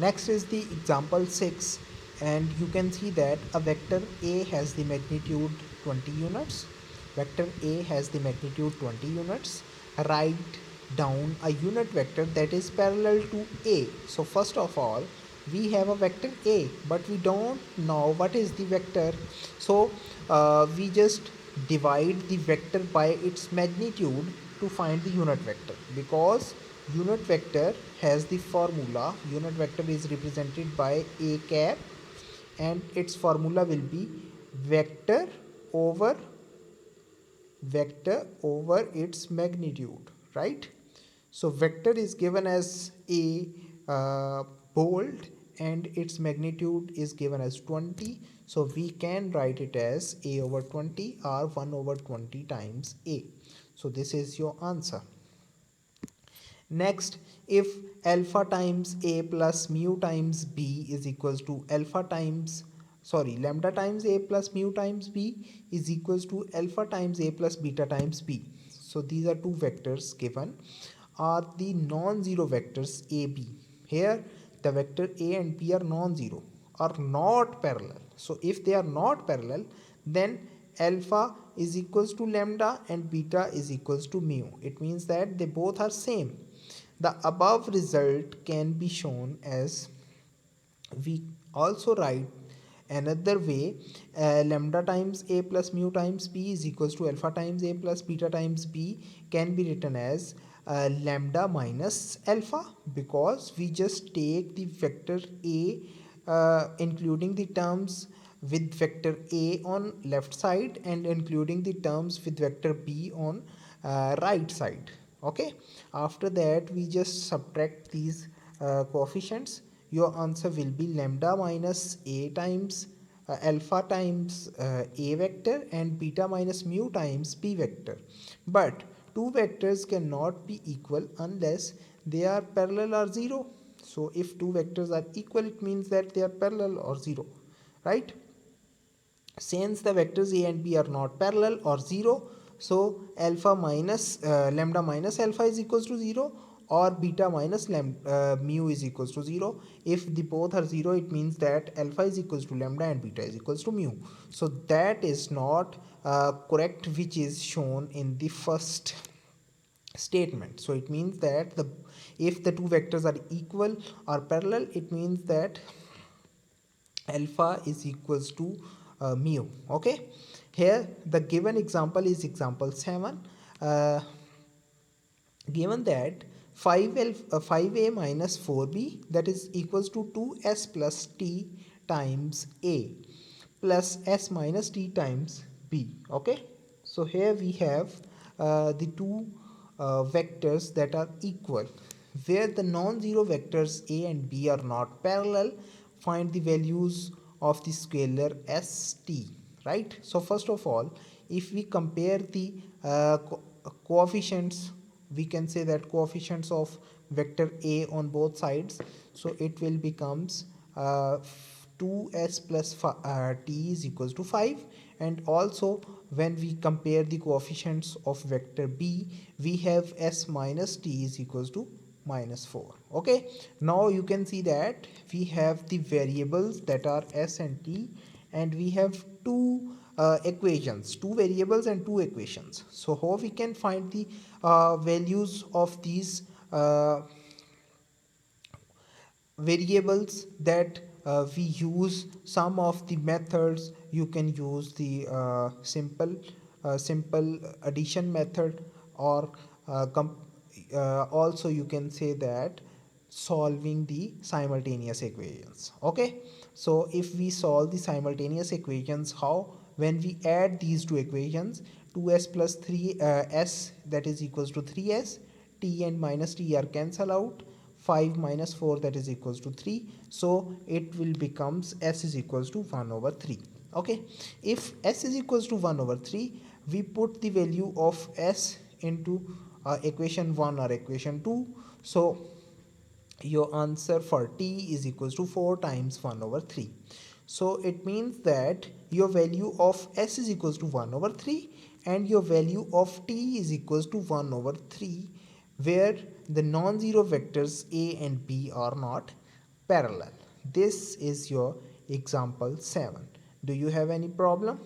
Next is the example 6, and you can see that a vector A has the magnitude 20 units. Vector A has the magnitude 20 units. Write down a unit vector that is parallel to A. So first of all, we have a vector A, but we don't know what is the vector. So we just divide the vector by its magnitude to find the unit vector, because unit vector has the formula. Unit vector is represented by a cap, and its formula will be vector over its magnitude, right? So vector is given as a bold, and its magnitude is given as 20. So we can write it as a over 20 or 1 over 20 times a. So this is your answer. Next, if alpha times a plus mu times b is equals to lambda times a plus mu times b is equals to alpha times a plus beta times b. So these are two vectors given, are the non-zero vectors a b. Here the vector a and b are non-zero, are not parallel. So if they are not parallel, then alpha is equals to lambda and beta is equals to mu. It means that they both are same. The above result can be shown as, we also write another way, lambda times a plus mu times b is equals to alpha times a plus beta times b can be written as lambda minus alpha, because we just take the vector a including the terms with vector a on left side and including the terms with vector b on right side. Okay, after that we just subtract these coefficients. Your answer will be lambda minus a times alpha times a vector and beta minus mu times b vector. But two vectors cannot be equal unless they are parallel or zero. So if two vectors are equal, it means that they are parallel or zero, right? Since the vectors a and b are not parallel or zero, so alpha minus lambda minus alpha is equals to 0, or beta minus mu is equals to 0. If the both are 0, it means that alpha is equals to lambda and beta is equals to mu. So that is not correct, which is shown in the first statement. So it means that if the two vectors are equal or parallel, it means that alpha is equals to mu. Okay, here the given example is example 7. Given that 5a minus 4b, that is equals to 2s plus t times a plus s minus t times b. Okay, so here we have the two vectors that are equal. Where the non-zero vectors a and b are not parallel, find the values of the scalar st, right? So first of all, if we compare the coefficients, we can say that coefficients of vector a on both sides, so it will becomes 2s plus t is equals to 5. And also when we compare the coefficients of vector b, we have s minus t is equals to minus 4. Okay, now you can see that we have the variables that are s and t, and we have two equations, two variables and two equations. So how we can find the values of these variables? That we use some of the methods. You can use the simple addition method, or also you can say that solving the simultaneous equations. Okay, so if we solve the simultaneous equations, how? When we add these two equations, 2s plus 3s, that is equals to 3s, t and minus t are cancel out, 5 minus 4, that is equals to 3. So it will becomes s is equals to 1 over 3. Okay, if s is equals to 1 over 3, we put the value of s into equation 1 or equation 2. So your answer for t is equals to 4 times 1 over 3. So it means that your value of s is equals to 1 over 3 and your value of t is equals to 1 over 3, where the non-zero vectors a and b are not parallel. This is your example 7. Do you have any problem?